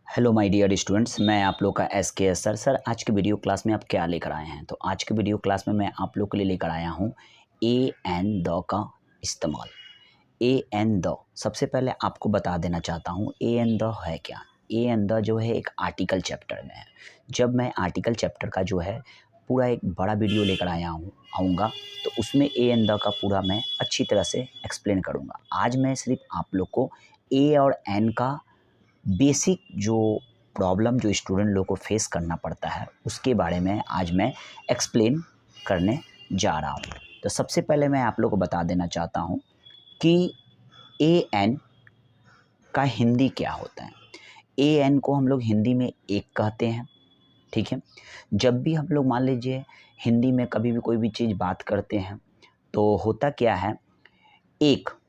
Hello my dear students, मैं आप लोग का एस सर। आज के वीडियो क्लास में आप क्या लेकर आए हैं? तो आज के वीडियो क्लास में मैं आप लोग के लिए लेकर आया हूँ ए एन द का इस्तेमाल। ए एन द सबसे पहले आपको बता देना चाहता हूँ ए एन द है क्या। ए एन द जो है एक आर्टिकल चैप्टर में है। जब मैं आर्टिकल चैप्टर का जो है पूरा एक बड़ा वीडियो लेकर आऊँगा तो उसमें ए एन द का पूरा मैं अच्छी तरह से एक्सप्लेन करूँगा। आज मैं सिर्फ आप लोग को ए और एन का बेसिक जो प्रॉब्लम जो स्टूडेंट लोग को फेस करना पड़ता है उसके बारे में आज मैं एक्सप्लेन करने जा रहा हूँ। तो सबसे पहले मैं आप लोग को बता देना चाहता हूँ कि ए एन का हिंदी क्या होता है। ए एन को हम लोग हिंदी में एक कहते हैं, ठीक है। जब भी हम लोग मान लीजिए हिंदी में कभी भी कोई भी चीज़ बात करते हैं तो होता क्या है,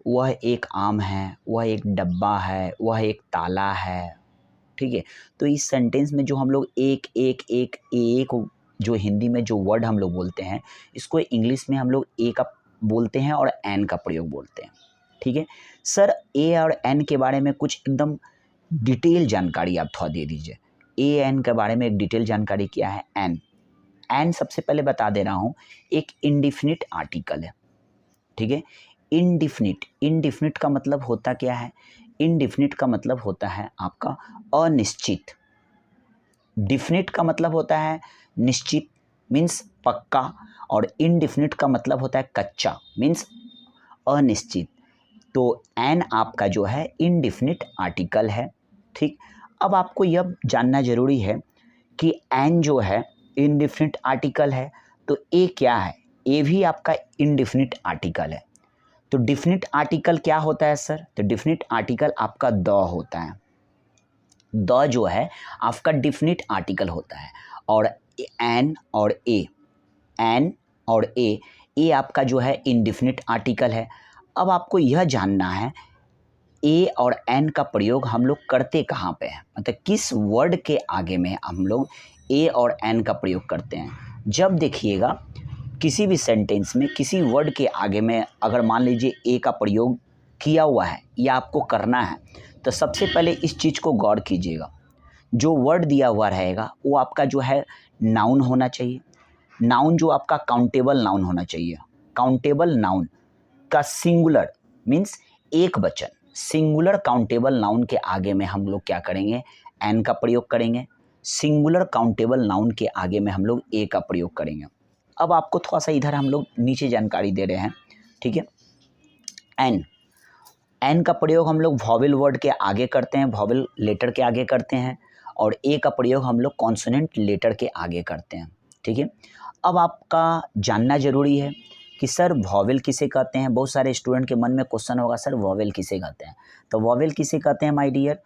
वह एक आम है, वह एक डब्बा है, वह एक ताला है, ठीक है। तो इस सेंटेंस में जो हम लोग एक जो हिंदी में जो वर्ड हम लोग बोलते हैं इसको इंग्लिश में हम लोग ए का बोलते हैं और एन का प्रयोग बोलते हैं, ठीक है। सर ए और एन के बारे में कुछ एकदम डिटेल जानकारी आप थोड़ा दे दीजिए। ए एन के बारे में एक डिटेल जानकारी क्या है। एन सबसे पहले बता दे रहा हूँ, एक इंडिफिनिट आर्टिकल है, ठीक है। इनडिफिनिट का मतलब होता क्या है? इनडिफिनिट का मतलब होता है आपका अनिश्चित। डिफिनिट का मतलब होता है निश्चित मीन्स पक्का, और इनडिफिनिट का मतलब होता है कच्चा मीन्स अनिश्चित। तो एन आपका जो है इनडिफिनिट आर्टिकल है, ठीक। अब आपको यह जानना जरूरी है कि एन जो है इनडिफिनिट आर्टिकल है तो ए क्या है? ए भी आपका इनडिफिनिट आर्टिकल है। तो डिफिनिट आर्टिकल क्या होता है सर? तो डिफिनिट आर्टिकल आपका द होता है। द जो है आपका डिफिनिट आर्टिकल होता है। और एन और ए आपका जो है इनडिफिनिट आर्टिकल है। अब आपको यह जानना है ए और एन का प्रयोग हम लोग करते कहाँ पे हैं, मतलब किस वर्ड के आगे में हम लोग ए और एन का प्रयोग करते हैं। जब देखिएगा किसी भी सेंटेंस में किसी वर्ड के आगे में अगर मान लीजिए ए का प्रयोग किया हुआ है या आपको करना है तो सबसे पहले इस चीज़ को गौर कीजिएगा। जो वर्ड दिया हुआ रहेगा वो आपका जो है नाउन होना चाहिए। नाउन जो आपका काउंटेबल नाउन होना चाहिए। काउंटेबल नाउन का सिंगुलर मीन्स एक वचन, सिंगुलर काउंटेबल नाउन के आगे में हम लोग क्या करेंगे? एन का प्रयोग करेंगे। सिंगुलर काउंटेबल नाउन के आगे में हम लोग ए का प्रयोग करेंगे। अब आपको थोड़ा सा इधर हम लोग नीचे जानकारी दे रहे हैं, ठीक है। एन का प्रयोग हम लोग वॉवेल वर्ड के आगे करते हैं, वॉवेल लेटर के आगे करते हैं, और ए का प्रयोग हम लोग कॉन्सोनेंट लेटर के आगे करते हैं, ठीक है। अब आपका जानना जरूरी है कि सर वॉवेल किसे कहते हैं। बहुत सारे स्टूडेंट के मन में क्वेश्चन होगा, सर वॉवेल किसे कहते हैं? तो वॉवेल किसे कहते हैं my dear?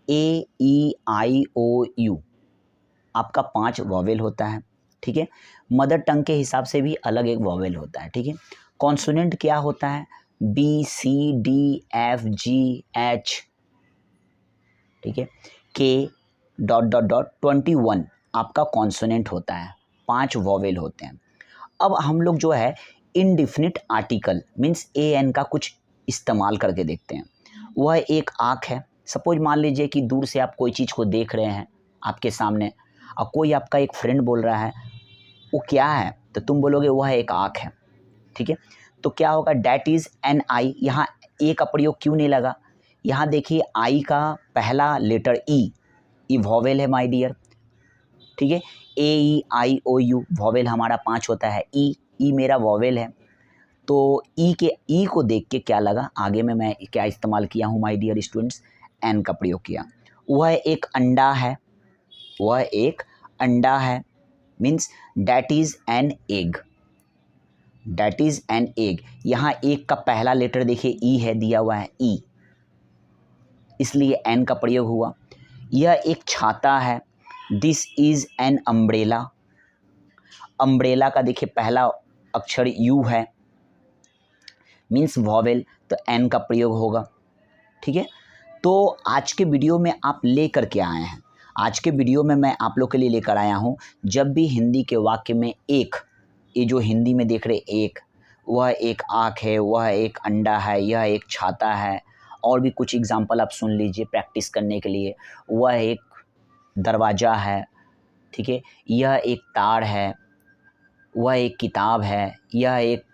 A E I O U आपका 5 वॉवेल होता है, ठीक है। मदर टंग के हिसाब से भी अलग एक वॉवेल होता है, ठीक है। कॉन्सोनेंट क्या होता है? B C D F G H, ठीक है। के डॉट डॉट डॉट 21 आपका कॉन्सोनेंट होता है। 5 वॉवेल होते हैं। अब हम लोग जो है indefinite article means A N का कुछ इस्तेमाल करके देखते हैं। वह एक आँख है। सपोज मान लीजिए कि दूर से आप कोई चीज़ को देख रहे हैं आपके सामने, और कोई आपका एक फ्रेंड बोल रहा है वो क्या है, तो तुम बोलोगे वह एक आँख है, ठीक है। तो क्या होगा? डैट इज़ एन आई। यहाँ ए का प्रयोग क्यों नहीं लगा? यहाँ देखिए आई का पहला लेटर ई वॉवेल है माय डियर, ठीक है। ए E I O you vowel हमारा 5 होता है। ई मेरा वॉवेल है। तो ई को देख के क्या लगा, आगे में मैं क्या इस्तेमाल किया हूँ माय डियर स्टूडेंट्स? एन का प्रयोग किया। वह एक अंडा है, वह एक अंडा है means that is an egg, that is an egg. यहाँ एग का पहला लेटर देखिए ई है, दिया हुआ है ई, इसलिए एन का प्रयोग हुआ। यह एक छाता है। This is an umbrella. Umbrella का देखिए पहला अक्षर यू है मीन्स वॉवेल, तो एन का प्रयोग होगा, ठीक है। तो आज के वीडियो में आप लेकर के आए हैं, आज के वीडियो में मैं आप लोग के लिए लेकर आया हूँ, जब भी हिंदी के वाक्य में एक, ये जो हिंदी में देख रहे एक, वह एक आँख है, वह एक अंडा है, यह एक छाता है, और भी कुछ एग्जाम्पल आप सुन लीजिए प्रैक्टिस करने के लिए। वह एक दरवाज़ा है, ठीक है, यह एक तार है, वह एक किताब है, यह एक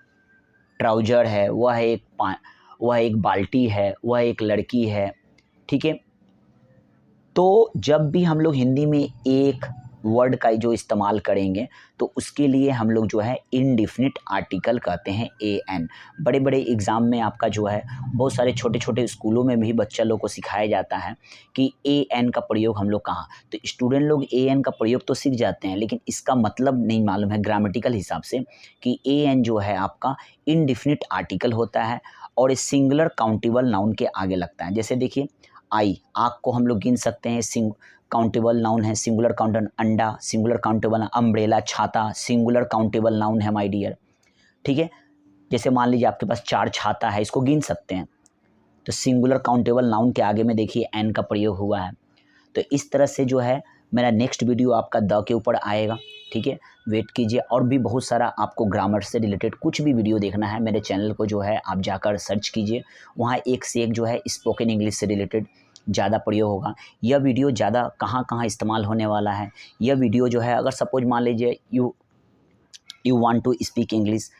ट्राउज़र है, वह एक बाल्टी है, वह एक लड़की है, ठीक है। तो जब भी हम लोग हिंदी में एक वर्ड का जो इस्तेमाल करेंगे तो उसके लिए हम लोग जो है इनडिफिनिट आर्टिकल कहते हैं एन। बड़े बड़े एग्ज़ाम में आपका जो है बहुत सारे छोटे छोटे स्कूलों में भी बच्चा लोग को सिखाया जाता है कि एन का प्रयोग हम लोग कहाँ, तो स्टूडेंट लोग एन का प्रयोग तो सीख जाते हैं लेकिन इसका मतलब नहीं मालूम है ग्रामेटिकल हिसाब से कि एन जो है आपका इनडिफिनिट आर्टिकल होता है और इस सिंगुलर काउंटेबल नाउन के आगे लगता है। जैसे देखिए आई, आँख को हम लोग गिन सकते हैं, काउंटेबल नाउन है, सिंगुलर काउंटेबल अंडा, सिंगुलर काउंटेबल अम्ब्रेला, छाता, सिंगुलर काउंटेबल नाउन है माय डियर, ठीक है। जैसे मान लीजिए आपके पास 4 छाता है, इसको गिन सकते हैं, तो सिंगुलर काउंटेबल नाउन के आगे में देखिए एन का प्रयोग हुआ है। तो इस तरह से जो है मेरा नेक्स्ट वीडियो आपका द के ऊपर आएगा, ठीक है, वेट कीजिए। और भी बहुत सारा आपको ग्रामर से रिलेटेड कुछ भी वीडियो देखना है मेरे चैनल को जो है आप जाकर सर्च कीजिए, वहाँ एक से एक जो है स्पोकन इंग्लिश से रिलेटेड ज़्यादा प्रयोग होगा। यह वीडियो ज़्यादा कहाँ कहाँ इस्तेमाल होने वाला है, यह वीडियो जो है अगर सपोज मान लीजिए you want to speak English,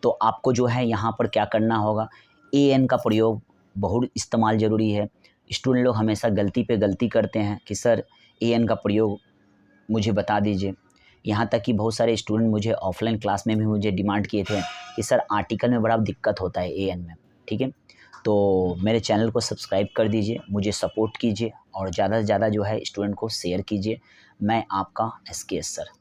तो आपको जो है यहाँ पर क्या करना होगा, एन का प्रयोग बहुत इस्तेमाल ज़रूरी है। स्टूडेंट लोग हमेशा गलती पे गलती करते हैं कि सर एन का प्रयोग मुझे बता दीजिए। यहाँ तक कि बहुत सारे स्टूडेंट मुझे ऑफलाइन क्लास में भी मुझे डिमांड किए थे कि सर आर्टिकल में बड़ा दिक्कत होता है एन में, ठीक है। तो मेरे चैनल को सब्सक्राइब कर दीजिए, मुझे सपोर्ट कीजिए और ज़्यादा से ज़्यादा जो है स्टूडेंट को शेयर कीजिए। मैं आपका SKS सर।